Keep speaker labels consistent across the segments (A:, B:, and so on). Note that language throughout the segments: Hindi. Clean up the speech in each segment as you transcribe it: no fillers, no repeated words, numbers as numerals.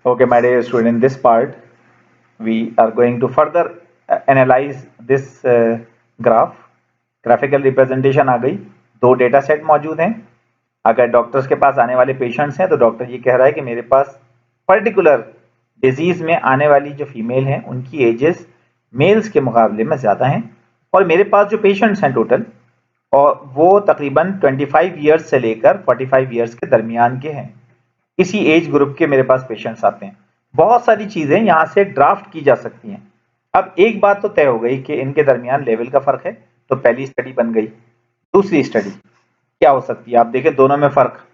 A: Okay, my dear student, in this part, we are going to further analyze this graph. Graphical representation आ गई, दो डेटा सेट मौजूद हैं। अगर डॉक्टर्स के पास आने वाले पेशेंट्स हैं तो डॉक्टर ये कह रहा है कि मेरे पास पर्टिकुलर डिजीज में आने वाली जो फीमेल हैं उनकी एजेस मेल्स के मुकाबले में ज़्यादा हैं, और मेरे पास जो पेशेंट्स हैं टोटल, और वो तकरीबन 25 ईयर्स से लेकर 45 ईयर्स के दरमियान के हैं। इसी एज ग्रुप के मेरे पास पेशेंट्स आते हैं। बहुत सारी चीजें यहाँ से ड्राफ्ट की जा सकती हैं। अब एक बात तो तय हो गई कि इनके दरमियान लेवल का फर्क है, तो पहली स्टडी बन गई। दूसरी स्टडी क्या हो सकती है? आप देखें दोनों में फर्क।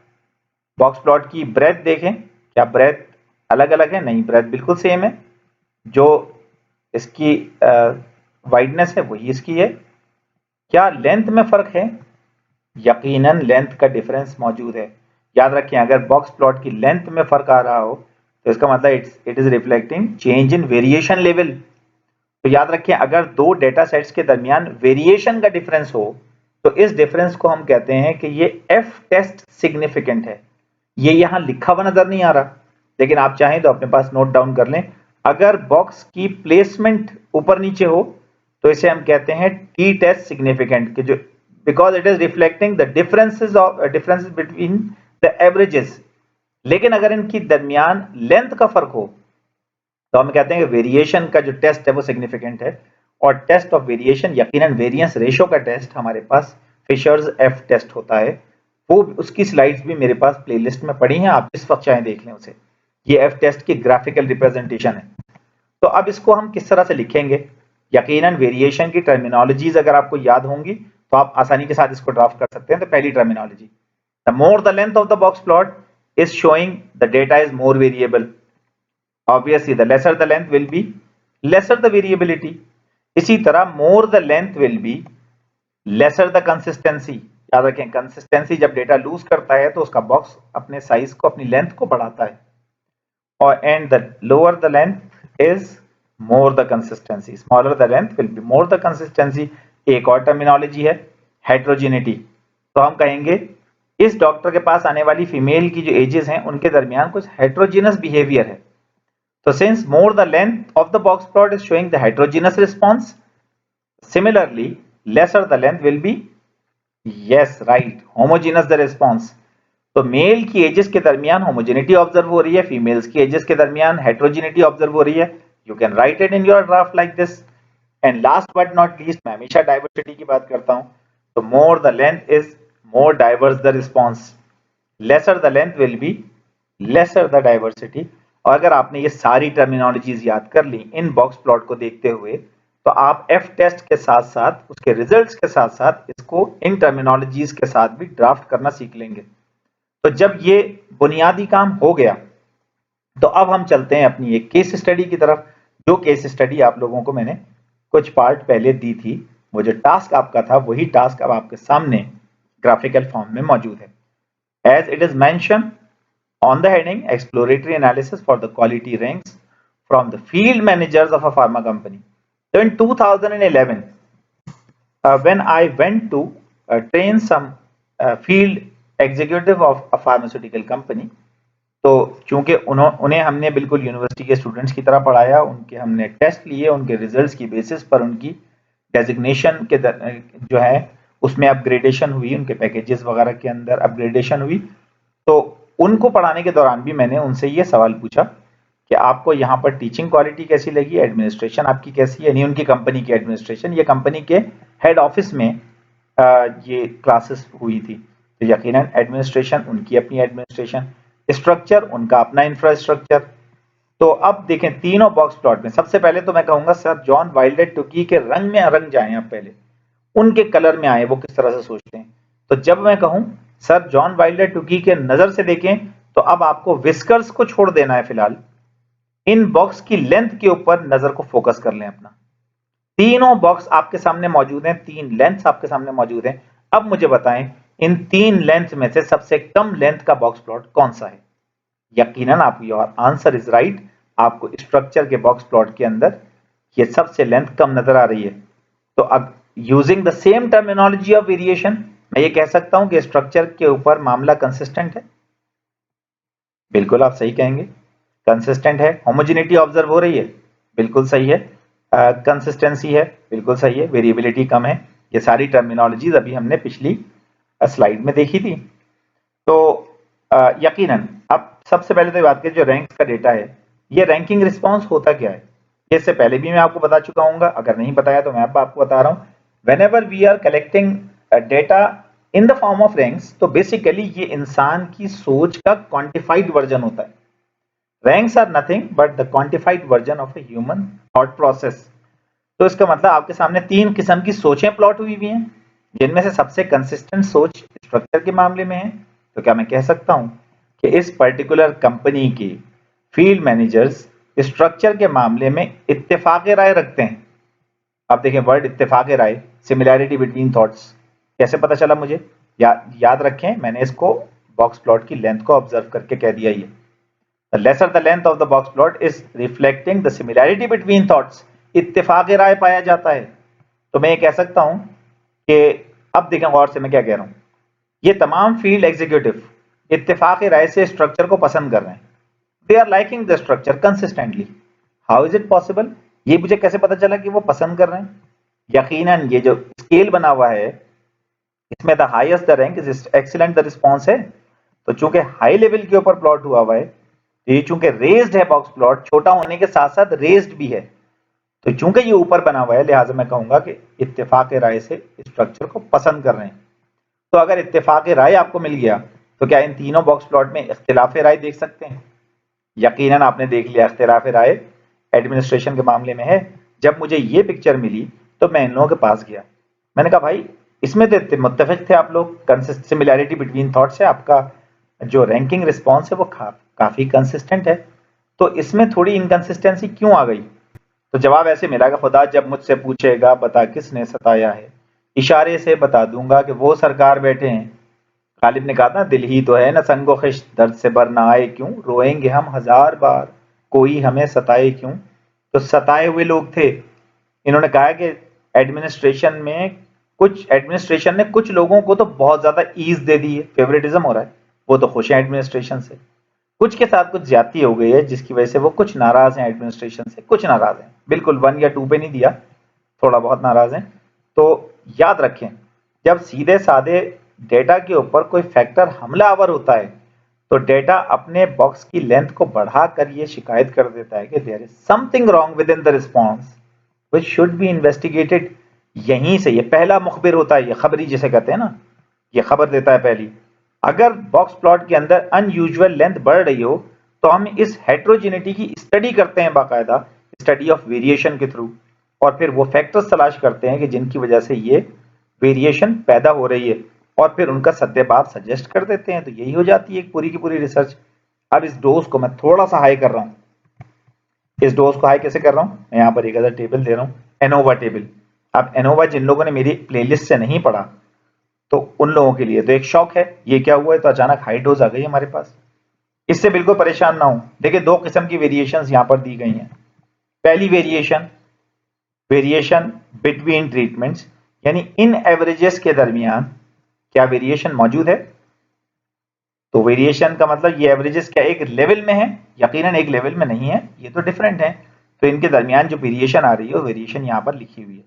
A: बॉक्स प्लॉट की ब्रेथ देखें, क्या ब्रेथ अलग अलग है? नहीं, ब्रेथ बिल्कुल सेम है। जो इसकी वाइडनेस है वही इसकी है। क्या लेंथ में फर्क है? यकीनन लेंथ का डिफरेंस मौजूद है। याद रखें, अगर बॉक्स प्लॉट की लेंथ में फर्क आ रहा हो तो इसका मतलब it is reflecting change in variation level. तो याद रखें, अगर दो डेटा सेट्स के दरमियान वेरिएशन का डिफरेंस हो तो इस डिफरेंस को हम कहते हैं कि ये एफ टेस्ट सिग्निफिकेंट है। ये यहां लिखा हुआ नजर नहीं आ रहा, लेकिन आप चाहें तो अपने पास नोट डाउन कर लें। अगर बॉक्स की प्लेसमेंट ऊपर नीचे हो तो इसे हम कहते हैं टी टेस्ट सिग्निफिकेंट, कि जो because it is reflecting the differences between the averages। लेकिन अगर इनकी दरमियान लेंथ का फर्क हो तो हम कहते हैं कि वेरिएशन का जो टेस्ट है वो सिग्निफिकेंट है। और टेस्ट ऑफ वेरिएशन, यकीनन वेरिएंस रेशो का टेस्ट हमारे पास फिशर्स एफ टेस्ट होता है। वो उसकी स्लाइड्स भी मेरे पास प्लेलिस्ट में पड़ी हैं, आप इस वक्त चाहे देख लें उसे। ये एफ टेस्ट की ग्राफिकल रिप्रेजेंटेशन है। तो अब इसको हम किस तरह से लिखेंगे? यकीनन वेरिएशन की टर्मिनोलॉजीज अगर आपको याद होंगी तो आप आसानी के साथ इसको ड्राफ्ट कर सकते हैं। तो पहली terminology, the more the length of the box plot is showing the data is more variable. Obviously the lesser the length will be lesser the variability. इसी तरह more the length will be lesser the consistency. याद रखें, कंसिस्टेंसी जब डेटा लूज करता है तो उसका बॉक्स अपने साइज को, अपनी लेंथ को बढ़ाता है। और and the lower the length is more the consistency, smaller the length will be more the consistency। एक और टर्मिनोलॉजी है हेट्रोजेनिटी। तो हम कहेंगे इस डॉक्टर के पास आने वाली फीमेल की जो एजेस हैं उनके दरमियान कुछ हेट्रोजीनस बिहेवियर है। तो since more the length of the box plot is showing the heterogeneous response, similarly lesser the length will be, yes right, homogeneous the response. तो मेल की एजेस के दरमियान होमोजेनिटी ऑब्जर्व हो रही है, फीमेल्स की एजेस के दरमियान हेट्रोजेनिटी ऑब्जर्व हो रही है। You can write it in your draft like this। And last but not least, मैं हमेशा डाइवर्सिटी की बात करता हूं, तो more the length is more diverse the response, lesser the length will be lesser the diversity। और अगर आपने ये सारी टर्मिनोलॉजीज याद कर ली इन बॉक्स प्लॉट को देखते हुए, तो आप एफ टेस्ट के साथ साथ, उसके रिजल्ट्स के साथ साथ इसको इन टर्मिनोलॉजीज के साथ भी ड्राफ्ट करना सीख लेंगे। तो जब ये बुनियादी काम हो गया तो अब हम चलते हैं अपनी एक केस स्टडी की तरफ। जो केस स्टडी आप लोगों को मैंने कुछ पार्ट पहले दी थी, वो जो टास्क आपका था वही टास्क अब आपके सामने ग्राफिकल फॉर्म में मौजूद है। As it is mention on the heading exploratory analysis for the quality ranks from the field managers of a pharma company. तो in 2011 when I went to train some field executive of a pharmaceutical company, तो चूंकि उन्हें हमने बिल्कुल यूनिवर्सिटी के स्टूडेंट्स की तरह पढ़ाया, उनके हमने टेस्ट लिए, उनके रिजल्ट्स की बेसिस पर उनकी डेजिग्नेशन के जो है उसमें अपग्रेडेशन हुई, उनके पैकेजेस वगैरह के अंदर अपग्रेडेशन हुई। तो उनको पढ़ाने के दौरान भी मैंने उनसे ये सवाल पूछा कि आपको यहाँ पर टीचिंग क्वालिटी कैसी लगी, एडमिनिस्ट्रेशन आपकी कैसी है। यानी उनकी कंपनी की एडमिनिस्ट्रेशन, ये कंपनी के हेड ऑफिस में ये क्लासेस हुई थी। तो यकीनन एडमिनिस्ट्रेशन, उनकी अपनी एडमिनिस्ट्रेशन, स्ट्रक्चर उनका अपना इंफ्रास्ट्रक्चर। तो अब देखें तीनों बॉक्स प्लॉट में, सबसे पहले तो मैं कहूंगा सर जॉन वाइल्डेट टुकी के रंग में रंग जाएं आप, पहले उनके कलर में आए, वो किस तरह से सोचते हैं। तो जब मैं कहूं सर जॉन वाइल्डेट टुकी के नजर से देखें, तो अब आपको विस्कर्स को छोड़ देना है फिलहाल, इन बॉक्स की लेंथ के ऊपर नजर को फोकस कर लें अपना। तीनों बॉक्स आपके सामने मौजूद हैं, तीन लेंथ्स आपके सामने मौजूद हैं। अब मुझे बताएं इन तीन लेंथ में से सबसे कम लेंथ का बॉक्स प्लॉट कौन सा है? यकीनन आप, योर आंसर इज राइट, आपको स्ट्रक्चर के बॉक्स प्लॉट के अंदर ये सबसे लेंथ कम नजर आ रही है। तो अब using the same terminology of variation मैं ये कह सकता हूं कि स्ट्रक्चर के ऊपर मामला कंसिस्टेंट है। बिल्कुल आप सही कहेंगे। कंसिस्टेंट है। होमोजेनिटी ऑब्जर्व हो रही है, बिल्कुल सही है। कंसिस्टेंसी है, बिल्कुल सही है। वेरिएबिलिटी कम है। ये सारी टर्मिनोलॉजीज अभी हमने पिछली स्लाइड में देखी थी। तो यकीनन अब सबसे पहले तो बात करें, जो रैंक्स का डेटा है, ये रैंकिंग रिस्पॉन्स होता क्या है, ये इससे पहले भी मैं आपको बता चुका हूँ, अगर नहीं बताया तो मैं आपको बता रहा हूँ। Whenever we are collecting data in the form of ranks, तो बेसिकली ये इंसान की सोच का क्वांटिफाइड वर्जन होता है। Ranks are nothing but the quantified version of a human thought process. तो इसका मतलब आपके सामने 3 किस्म की सोचें प्लॉट हुई हुई हैं, जिनमें से सबसे कंसिस्टेंट सोच स्ट्रक्चर के मामले में है। तो क्या मैं कह सकता हूं कि इस पर्टिकुलर कंपनी के फील्ड मैनेजर्स स्ट्रक्चर के मामले में इत्तेफाक राय रखते हैं। अब देखें वर्ड इत्तेफाक राय, सिमिलैरिटी बिटवीन थॉट्स, कैसे पता चला मुझे? याद रखें, मैंने इसको बॉक्स प्लॉट की लेंथ को ऑब्जर्व करके कह दिया। ये the lesser the length of the box plot is reflecting the similarity between thoughts, इत्तेफाक राय पाया जाता है। तो मैं ये कह सकता हूं कि अब देखें गौर से मैं क्या कह रहा हूं, ये तमाम फील्ड एग्जीक्यूटिव इत्तेफाक राय से स्ट्रक्चर को पसंद कर रहे हैं। They are liking the structure consistently. How is it possible? ये मुझे कैसे पता चला कि वो पसंद कर रहे हैं? यकीनन ये जो स्केल बना हुआ है, इसमें the highest the rank is excellent the response है। तो चूंकि हाई लेवल के ऊपर प्लॉट हुआ हुआ है, तो ये चूंकि रेज्ड है बॉक्स प्लॉट, छोटा होने के साथ साथ रेज्ड भी है, तो चूंकि ये ऊपर बना हुआ है, लिहाजा मैं कहूंगा कि इत्तेफाक राय से स्ट्रक्चर को पसंद कर रहे हैं। तो अगर इत्तेफाक राय आपको मिल गया, तो क्या इन तीनों बॉक्स प्लॉट में इख्तिलाफ राय देख सकते हैं? यकीनन आपने देख लिया, इख्तिलाफ राय एडमिनिस्ट्रेशन के मामले में है। जब मुझे ये पिक्चर मिली तो मैं इन लोगों के पास गया, मैंने कहा भाई इसमें तो मुत्तफिक थे आप लोग, सिमिलैरिटी बिटवीन थॉट्स है, आपका जो रैंकिंग रिस्पॉन्स है वो काफी कंसिस्टेंट है, तो इसमें थोड़ी इनकंसिस्टेंसी क्यों आ गई? तो जवाब ऐसे मिला कि खुदा जब मुझसे पूछेगा बता किसने सताया है, इशारे से बता दूंगा कि वो सरकार बैठे हैं। गालिब ने कहा था, दिल ही तो है न संगो खिश, दर्द से बर ना आए क्यों, रोएंगे हम 1000 बार, कोई हमें सताए क्यों। तो सताए हुए लोग थे। इन्होंने कहा कि एडमिनिस्ट्रेशन ने कुछ लोगों को तो बहुत ज्यादा ईज दे दी है, फेवरेटिज्म हो रहा है, वो तो खुश है एडमिनिस्ट्रेशन से। कुछ के साथ कुछ ज्यादती हो गई है, जिसकी वजह से वो कुछ नाराज हैं एडमिनिस्ट्रेशन से, कुछ नाराज हैं, बिल्कुल 1 या 2 पे नहीं दिया, थोड़ा बहुत नाराज हैं। तो याद रखें, जब सीधे साधे डेटा के ऊपर कोई फैक्टर हमलावर होता है, तो डेटा अपने बॉक्स की लेंथ को बढ़ाकर ये शिकायत कर देता है कि there is something wrong with in the response which should be investigated. यहीं से ये पहला मुखबिर होता है, ये खबरी जिसे कहते हैं ना, ये खबर देता है पहली। अगर बॉक्स प्लॉट के अंदर अनयूजुअल लेंथ बढ़ रही हो, तो हम इस हेट्रोजेनिटी की स्टडी करते हैं, बाकायदा स्टडी ऑफ वेरिएशन के थ्रू, और फिर वो फैक्टर्स तलाश करते हैं कि जिनकी वजह से ये वेरिएशन पैदा हो रही है, और फिर उनका सद्देबाब सजेस्ट कर देते हैं। तो यही हो जाती है पूरी की पूरी रिसर्च। अब इस डोज को मैं थोड़ा सा हाई कर रहा हूँ। इस डोज को हाई कैसे कर रहा हूँ? मैं यहाँ पर एक अदर टेबल दे रहा हूँ, एनोवा टेबल। अब एनोवा जिन लोगों ने मेरी प्लेलिस्ट से नहीं पढ़ा, तो उन लोगों के लिए तो एक शौक है, ये क्या हुआ है, तो अचानक हाई डोज आ गई हमारे पास। इससे बिल्कुल परेशान ना हो। देखिए 2 किस्म की वेरिएशंस यहां पर दी गई हैं। पहली वेरिएशन बिटवीन ट्रीटमेंट्स, यानी इन एवरेजेस के दरमियान क्या वेरिएशन मौजूद है। तो वेरिएशन का मतलब ये एवरेजेस क्या एक लेवल में है? यकीनन एक लेवल में नहीं है, ये तो डिफरेंट है। तो इनके दरमियान जो वेरिएशन आ रही है, वो वेरिएशन यहां पर लिखी हुई है।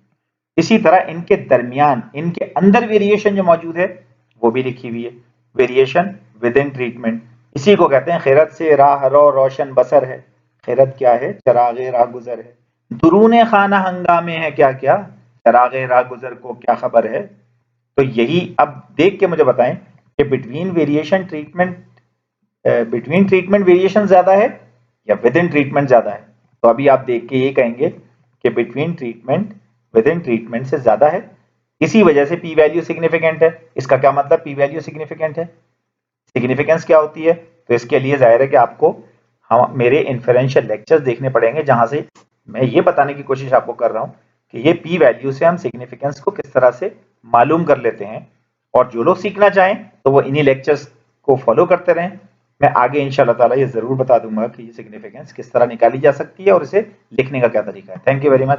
A: इसी तरह इनके दरमियान, इनके अंदर वेरिएशन जो मौजूद है, वो भी लिखी हुई है, वेरिएशन विद इन ट्रीटमेंट। इसी को कहते हैं खैरत से राह रो रोशन बसर है। खैरत क्या है? चरागे राह गुजर है। दुरूने खाना हंगामे है क्या क्या, चरागे राह गुजर को क्या खबर है। तो यही अब देख के मुझे बताएं कि बिटवीन ट्रीटमेंट वेरिएशन ज्यादा है या विद इन ट्रीटमेंट ज्यादा है। तो अभी आप देख के ये कहेंगे कि between treatment with in treatment से ज्यादा है। इसी वजह से पी वैल्यू सिग्निफिकेंट है। इसका क्या मतलब पी वैल्यू सिग्निफिकेंट है? सिग्निफिकेंस क्या होती है? तो इसके लिए जाहिर है कि आपको मेरे इन्फरेंशियल लेक्चर्स देखने पड़ेंगे, जहां से मैं ये बताने की कोशिश आपको कर रहा हूं कि ये पी वैल्यू से हम सिग्निफिकेंस को किस तरह से मालूम कर लेते हैं। और जो लोग सीखना चाहें तो वो इन्हीं लेक्चर्स को फॉलो करते रहें। मैं आगे इंशाल्लाह ताला ये जरूर बता दूंगा कि ये सिग्निफिकेंस किस तरह निकाली जा सकती है और इसे लिखने का क्या तरीका है। Thank you very much.